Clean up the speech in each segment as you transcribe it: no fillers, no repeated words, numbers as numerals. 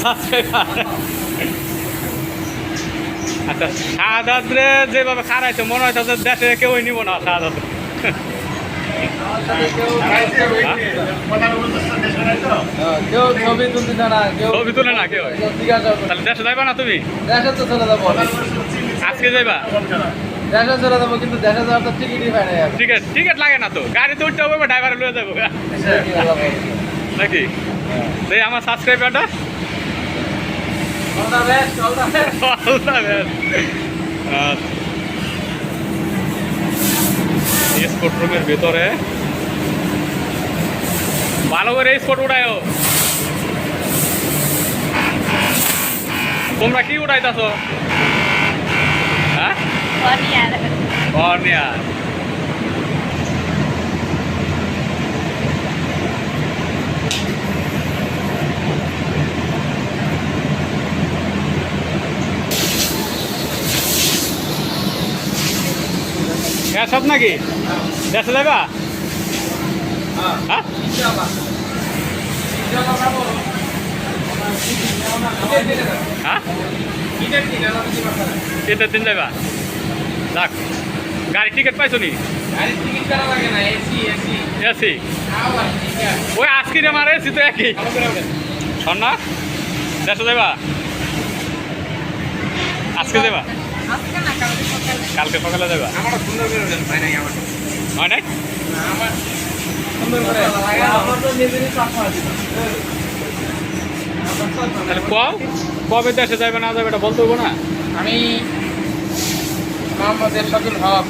Subscriber. আচ্ছা শাহাদাতরে যেভাবে খারাইছে মনে হয় তাদের দেশে কেউই নিব না শাহাদাত। ছবি তুলে না কেউ, তাহলে দেশে যাইবা না তুমি? দেশে তো চলে যাবো, আজকে যাইবা? দেশে চলে যাবো, কিন্তু দেশে যাওয়ার তো টিকিটই পাই না। টিকিট লাগে না তো, গাড়িতে উঠতে হবে, ড্রাইভারে লয়ে যাবো নাকি? এই আমার সাবস্ক্রাইবারটা স্পোর্ট রুমের ভিতরে ভালো করে স্পোর্ট উঠায়। তোমরা কি উঠাইতেছ? হ্যাঁ, কর্নিয়ার। সব নাকি দেশে যাবা? হ্যাঁ, হ্যাঁ ঈদের দিন যাবা? যাক, গাড়ি টিকিট পাইছো নি? এসি ওই আজকে আমার এসি তো একই। শোন না, দেশে যাবা? আজকে যাবা? কালকে সকালে যাবা? হয় নাই? তাহলে কবে দেশে যাবে না যাবে এটা বলতে হবো না? আমি মোহাম্মদ এরশাদুল হক,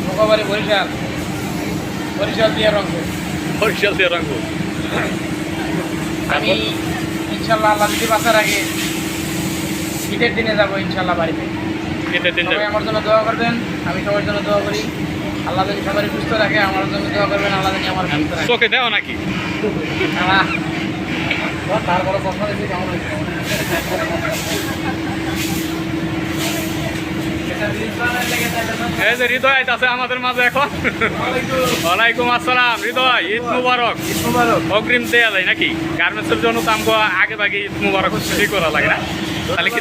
মোকাবাড়ি বরিশাল দিয়ে রংপুর। আমি ইনশাল্লাহ আল্লাহ যদি বাঁচার আগে ঈদের দিনে যাবো ইনশাল্লাহ বাড়িতে। ঈদের দিন যাবে? আমার জন্য দোয়া করবেন, আমি সবার জন্য দোয়া করি। আল্লাহ যদি সবারই সুস্থ রাখে, আমার জন্য দোয়া করবেন, আল্লাহ যদি আমার সুস্থ রাখে। তোকে দেও নাকি? তারপরে কথা হয়েছে কেমন হয়েছে? এই যে হৃদয় আছে আমাদের মাঝে এখন। ওয়ালাইকুম আসসালাম। হৃদয়, ঈদ মুবারক। অগ্রিম দেয়া যায় নাকি? গার্মেন্টসের জন্য তো আমাকে আগে ভাগে ঈদ মুবারক ঠিক করা লাগে না? তাহলে কি?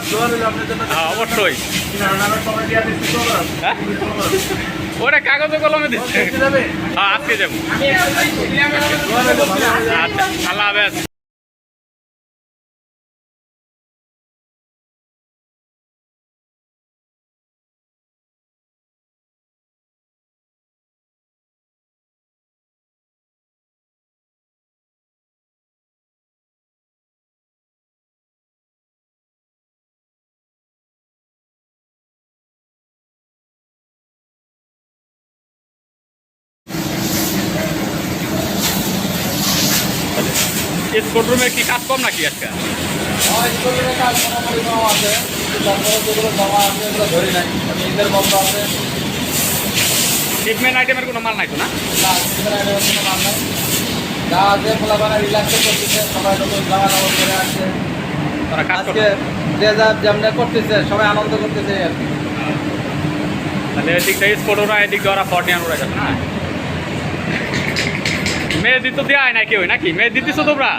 অবশ্যই। ওটা কাগজে কলমে দিচ্ছে। হ্যাঁ, আজকে যাবো। আচ্ছা, আল্লাহ হাফেজ। স্পোর্ট রুমে কি কাজ কম নাকি আজকে? ট্রিটমেন্ট আইটেমের কোনো মাল নাই তো না? যা আছে ফলাফানা রিল্যাক্সে করতেছে, সবাই নতুন জামা কাপড় পরে আসছে, তারা কাজ আজকে যে যা যেমন করতেছে সবাই আনন্দ করতেছে আর কি। তাহলে এদিকটা স্পোর্ট ওরা, এদিকটা ওরা ফর্টিয়ান ওরা যাবে না? মেহেদি তো দেওয়া হয় না কেউ নাকি? মেহেদি দিচ্ছ তোমরা?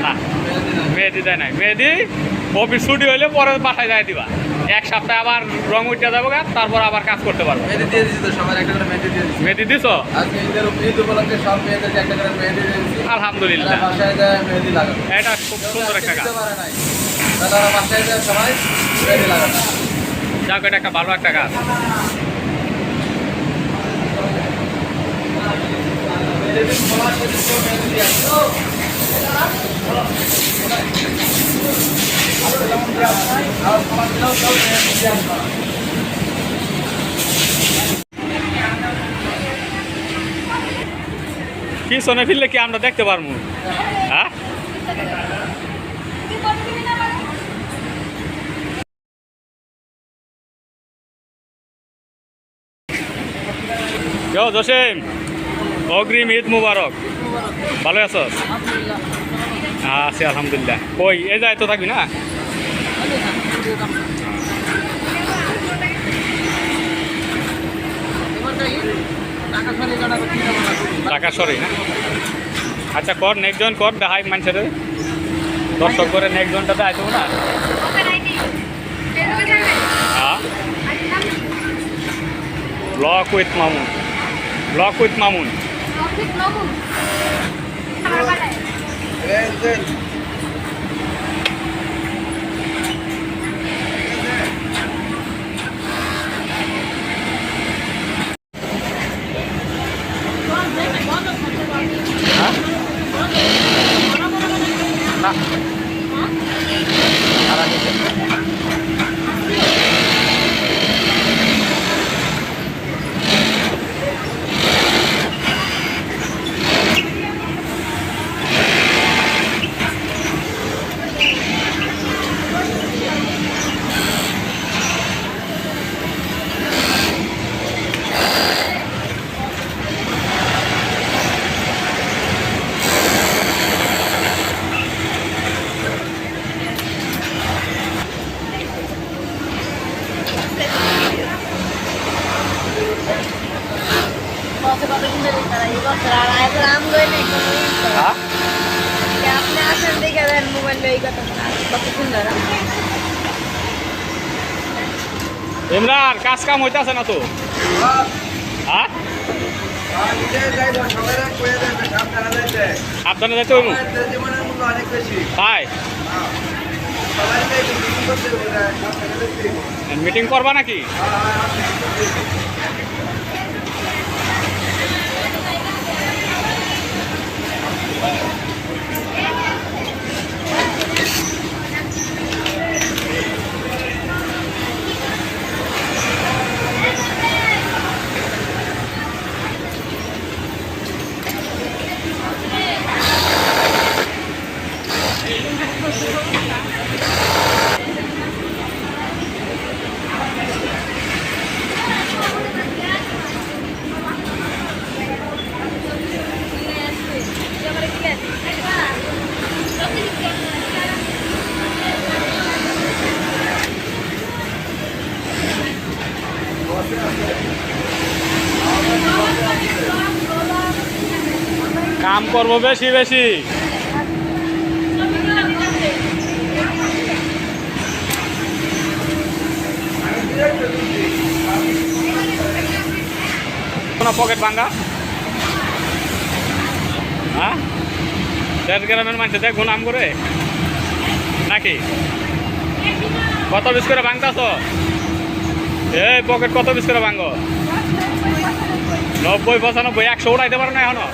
না, মেহেদি দেয় নাই। মেহেদি অফিস ছুটি হইলে পরে বাসায় যায় দিবা। এক সপ্তাহে আবার রং উঠে যাবো, তারপর আবার কাজ করতে পারবো। মেহেদি দিয়ে দিচ্ছি তো, সবার একটা করে মেহেদি দিয়ে দিচ্ছি। মেহেদি দিছ? আজকে ঈদ উপলক্ষে সব মেয়েদেরকে একটা করে মেহেদি দিয়ে দিচ্ছি। আলহামদুলিল্লাহ, বাসায় যায় মেহেদি লাগাবে। এটা খুব সুন্দর একটা কাজ। তারা বাসায় যায় সবাই মেহেদি লাগাবে। যাক, এটা একটা ভালো একটা কাজ। পিছনে ফিরলে কি আমরা দেখতে পারবো? হ্যাঁ, জসিম, অগ্রিম ঈদ মুবারক। ভালো আছো? আছি আলহামদুলিল্লাহ। কই এই যায় তো থাকবি না? টাকা সরি না? আচ্ছা কর, নেক্সট জন কর, দেখাই মানুষের দর্শক করে নেক্সট ঘন্টাতে আসবো না হ্যাঁ block with Mamun block with Mamun হ্যাঁ না সারা দিতে হ্যাঁ আপনি আসেন দেখে দেন মোবাইল এই কথা কত সুন্দর ইমরান কাজ কাম হইতাছে না তো হ্যাঁ সাবধানে যাইতে হইব তাই মিটিং করবা নাকি কাম করবো বেশি বেশি পকেট ভাঙ্গা হ্যাঁ দেড় গ্রামের মানুষ দেখ নাম করে নাকি কত পিস করে ভাঙতাছ এই পকেট কত পিস করে ভাঙ্গ 90 95 100 উঠাইতে পারো না এখনো